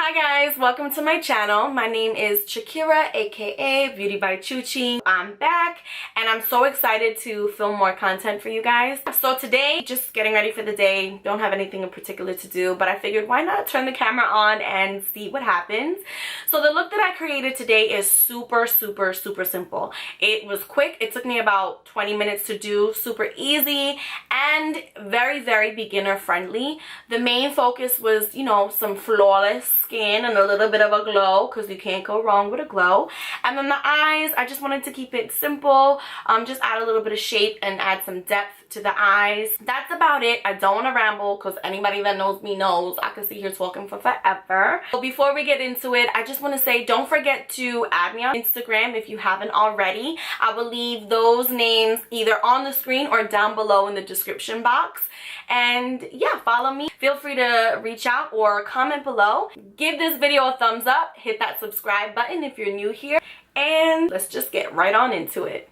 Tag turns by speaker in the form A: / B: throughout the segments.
A: Hi guys, welcome to my channel. My name is Chakira, aka Beauty by Chuchi. I'm back and I'm so excited to film more content for you guys. So today, just getting ready for the day, don't have anything in particular to do, but I figured why not turn the camera on and see what happens. So the look that I created today is super simple. It was quick. It took me about 20 minutes to do, super easy and very beginner friendly. The main focus was, you know, some flawless skin and a little bit of a glow, because you can't go wrong with a glow. And then the eyes, I just wanted to keep it simple, just add a little bit of shape and add some depth to the eyes. That's about it. I don't want to ramble, because anybody that knows me knows I could sit here talking for forever. So before we get into it, I just want to say don't forget to add me on Instagram if you haven't already. I will leave those names either on the screen or down below in the description box. And yeah, follow me. Feel free to reach out or comment below. Give this video a thumbs up. Hit that subscribe button if you're new here. And let's just get right on into it.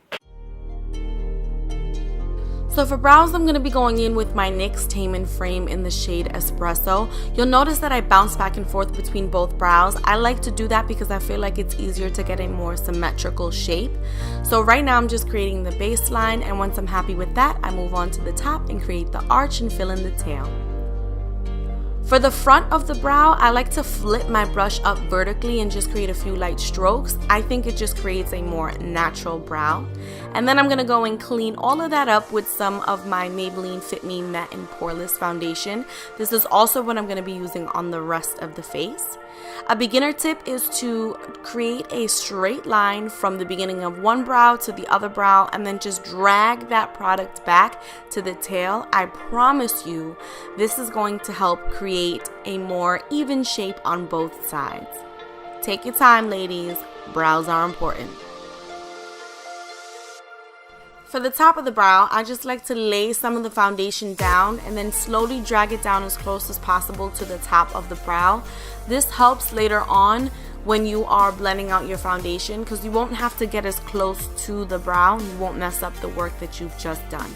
A: So for brows, I'm going to be going in with my NYX Tame Frame in the shade Espresso. You'll notice that I bounce back and forth between both brows. I like to do that because I feel like it's easier to get a more symmetrical shape. So right now I'm just creating the baseline, and once I'm happy with that, I move on to the top and create the arch and fill in the tail. For the front of the brow, I like to flip my brush up vertically and just create a few light strokes. I think it just creates a more natural brow. And then I'm going to go and clean all of that up with some of my Maybelline Fit Me Matte and Poreless foundation. This is also what I'm going to be using on the rest of the face. A beginner tip is to create a straight line from the beginning of one brow to the other brow and then just drag that product back to the tail. I promise you, this is going to help create a more even shape on both sides. Take your time, ladies. Brows are important. For the top of the brow, I just like to lay some of the foundation down and then slowly drag it down as close as possible to the top of the brow. This helps later on when you are blending out your foundation, because you won't have to get as close to the brow. You won't mess up the work that you've just done.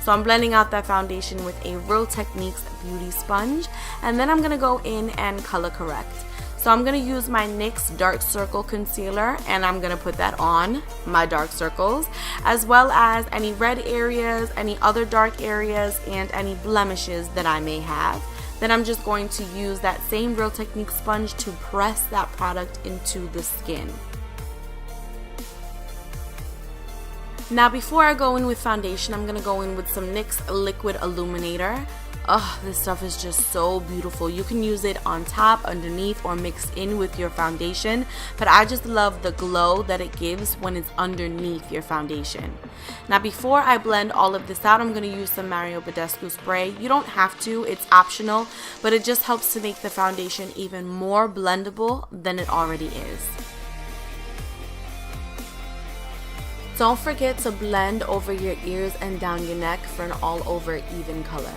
A: So I'm blending out that foundation with a Real Techniques beauty sponge, and then I'm going to go in and color correct. So I'm going to use my NYX Dark Circle Concealer, and I'm going to put that on my dark circles, as well as any red areas, any other dark areas, and any blemishes that I may have. Then I'm just going to use that same Real Techniques sponge to press that product into the skin. Now before I go in with foundation, I'm going to go in with some NYX Liquid Illuminator. Oh, this stuff is just so beautiful. You can use it on top, underneath, or mixed in with your foundation, but I just love the glow that it gives when it's underneath your foundation. Now before I blend all of this out, I'm going to use some Badescu spray. You don't have to, it's optional, but it just helps to make the foundation even more blendable than it already is. Don't forget to blend over your ears and down your neck for an all over even color.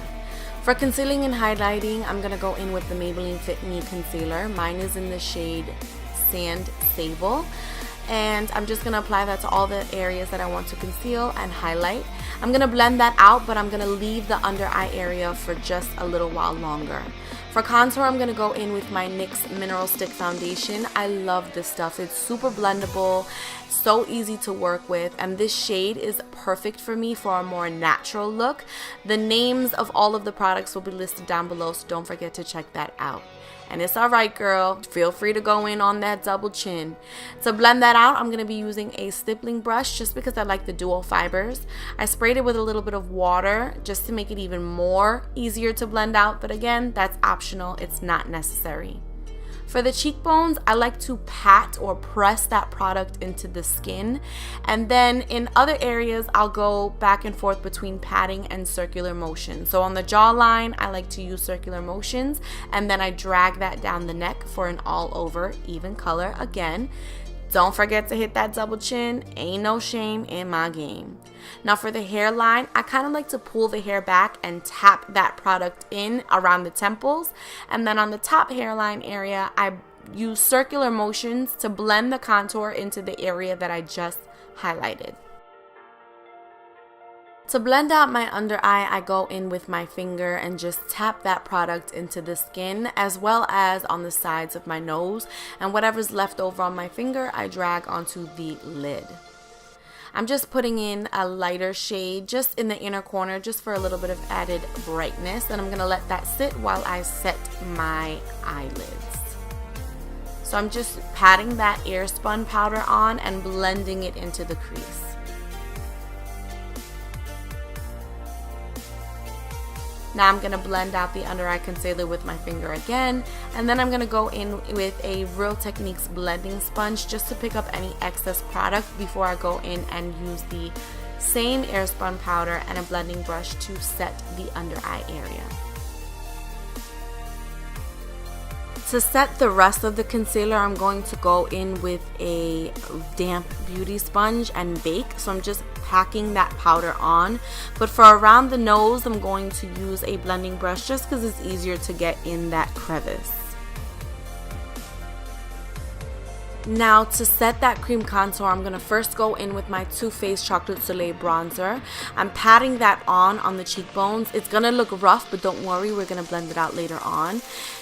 A: For concealing and highlighting, I'm going to go in with the Maybelline Fit Me Concealer. Mine is in the shade Sand Sable. And I'm just going to apply that to all the areas that I want to conceal and highlight. I'm going to blend that out, but I'm going to leave the under eye area for just a little while longer. For contour, I'm going to go in with my NYX Mineral Stick Foundation. I love this stuff. It's super blendable, so easy to work with, and this shade is perfect for me for a more natural look. The names of all of the products will be listed down below, so don't forget to check that out. And it's alright, girl. Feel free to go in on that double chin. To blend that out, I'm going to be using a stippling brush just because I like the dual fibers. I sprayed it with a little bit of water just to make it even more easier to blend out, but again, that's optional. It's not necessary. For the cheekbones, I like to pat or press that product into the skin, and then in other areas I'll go back and forth between patting and circular motion. So on the jawline, I like to use circular motions, and then I drag that down the neck for an all over even color. Again, don't forget to hit that double chin. Ain't no shame in my game. Now for the hairline, I kind of like to pull the hair back and tap that product in around the temples. And then on the top hairline area, I use circular motions to blend the contour into the area that I just highlighted. To blend out my under eye, I go in with my finger and just tap that product into the skin as well as on the sides of my nose, and whatever's left over on my finger, I drag onto the lid. I'm just putting in a lighter shade just in the inner corner just for a little bit of added brightness, and I'm going to let that sit while I set my eyelids. So I'm just patting that Airspun powder on and blending it into the crease. Now I'm going to blend out the under eye concealer with my finger again, and then I'm going to go in with a Real Techniques blending sponge just to pick up any excess product before I go in and use the same Airspun powder and a blending brush to set the under eye area. To set the rest of the concealer, I'm going to go in with a damp beauty sponge and bake. So I'm just packing that powder on. But for around the nose, I'm going to use a blending brush just because it's easier to get in that crevice. Now to set that cream contour, I'm going to first go in with my Too Faced Chocolate Soleil bronzer. I'm patting that on the cheekbones. It's going to look rough, but don't worry, we're going to blend it out later on.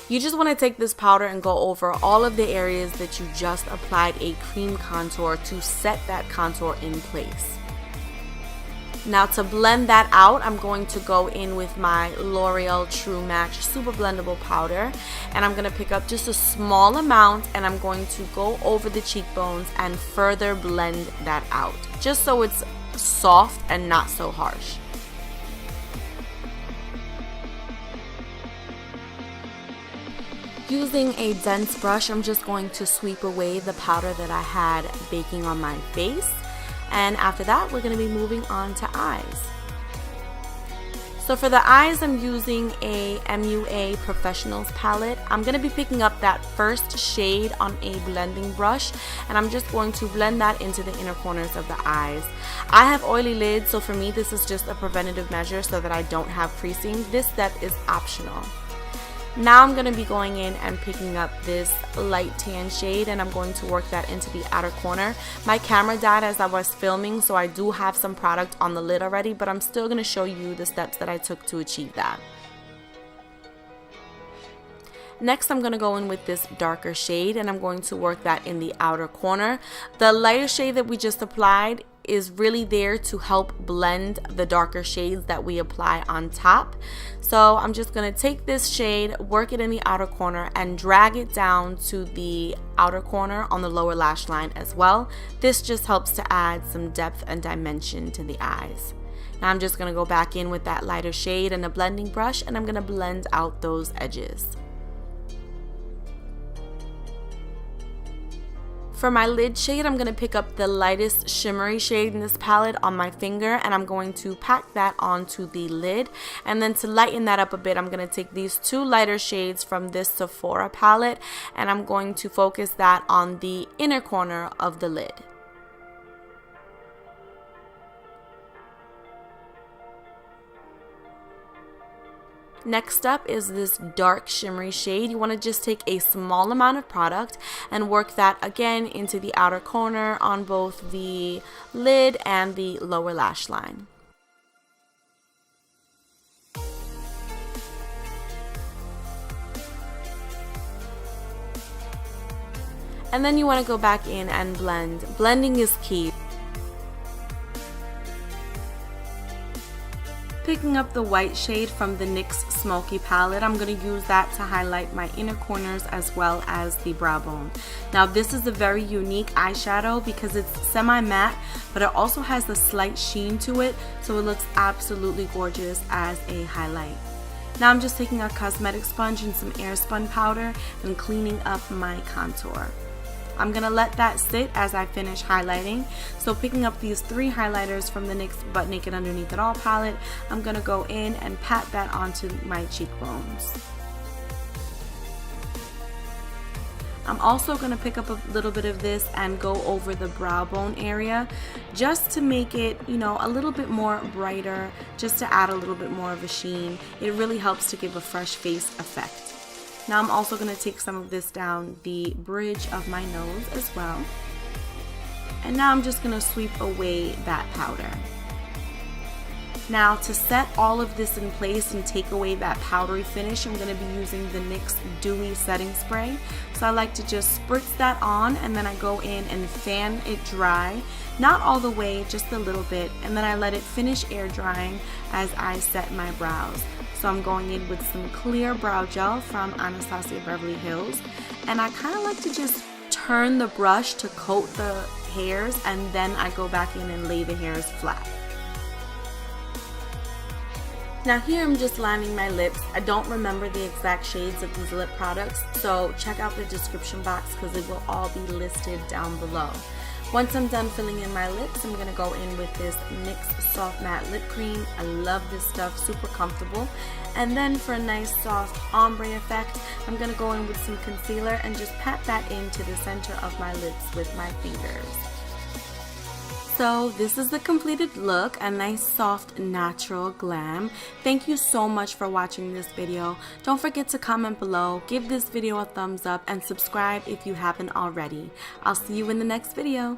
A: You just want to take this powder and go over all of the areas that you just applied a cream contour to set that contour in place. Now to blend that out, I'm going to go in with my L'Oreal True Match Super-Blendable powder, and I'm going to pick up just a small amount and I'm going to go over the cheekbones and further blend that out, just so it's soft and not so harsh. Using a dense brush, I'm just going to sweep away the powder that I had baking on my face. And after that, we're going to be moving on to eyes. So for the eyes, I'm using a MUA Professionals palette. I'm going to be picking up that first shade on a blending brush, and I'm just going to blend that into the inner corners of the eyes. I have oily lids, so for me, this is just a preventative measure so that I don't have creasing. This step is optional. Now I'm going to be going in and picking up this light tan shade, and I'm going to work that into the outer corner. My camera died as I was filming, so I do have some product on the lid already, but I'm still going to show you the steps that I took to achieve that. Next, I'm going to go in with this darker shade, and I'm going to work that in the outer corner. The lighter shade that we just applied is really there to help blend the darker shades that we apply on top. So I'm just going to take this shade, work it in the outer corner, and drag it down to the outer corner on the lower lash line as well. This just helps to add some depth and dimension to the eyes. Now I'm just going to go back in with that lighter shade and a blending brush, and I'm going to blend out those edges. For my lid shade, I'm going to pick up the lightest shimmery shade in this palette on my finger, and I'm going to pack that onto the lid. And then to lighten that up a bit, I'm going to take these two lighter shades from this Sephora palette, and I'm going to focus that on the inner corner of the lid. Next up is this dark shimmery shade. You want to just take a small amount of product and work that again into the outer corner on both the lid and the lower lash line. And then you want to go back in and blend. Blending is key. Picking up the white shade from the NYX Smokey palette, I'm going to use that to highlight my inner corners as well as the brow bone. Now this is a very unique eyeshadow because it's semi-matte, but it also has a slight sheen to it, so it looks absolutely gorgeous as a highlight. Now I'm just taking a cosmetic sponge and some Airspun powder and cleaning up my contour. I'm going to let that sit as I finish highlighting. So picking up these three highlighters from the NYX Butt Naked Underneath It All palette, I'm going to go in and pat that onto my cheekbones. I'm also going to pick up a little bit of this and go over the brow bone area just to make it, a little bit more brighter, just to add a little bit more of a sheen. It really helps to give a fresh face effect. Now I'm also going to take some of this down the bridge of my nose as well. And now I'm just going to sweep away that powder. Now to set all of this in place and take away that powdery finish, I'm going to be using the NYX Dewy setting spray. So I like to just spritz that on, and then I go in and fan it dry. Not all the way, just a little bit, and then I let it finish air drying as I set my brows. So I'm going in with some clear brow gel from Anastasia Beverly Hills, and I kind of like to just turn the brush to coat the hairs, and then I go back in and lay the hairs flat. Now here I'm just lining my lips. I don't remember the exact shades of these lip products, so check out the description box because it will all be listed down below. Once I'm done filling in my lips, I'm going to go in with this NYX Soft Matte Lip Cream. I love this stuff, super comfortable. And then for a nice soft ombre effect, I'm going to go in with some concealer and just pat that into the center of my lips with my fingers. So this is the completed look, a nice soft natural glam. Thank you so much for watching this video. Don't forget to comment below, give this video a thumbs up, and subscribe if you haven't already. I'll see you in the next video.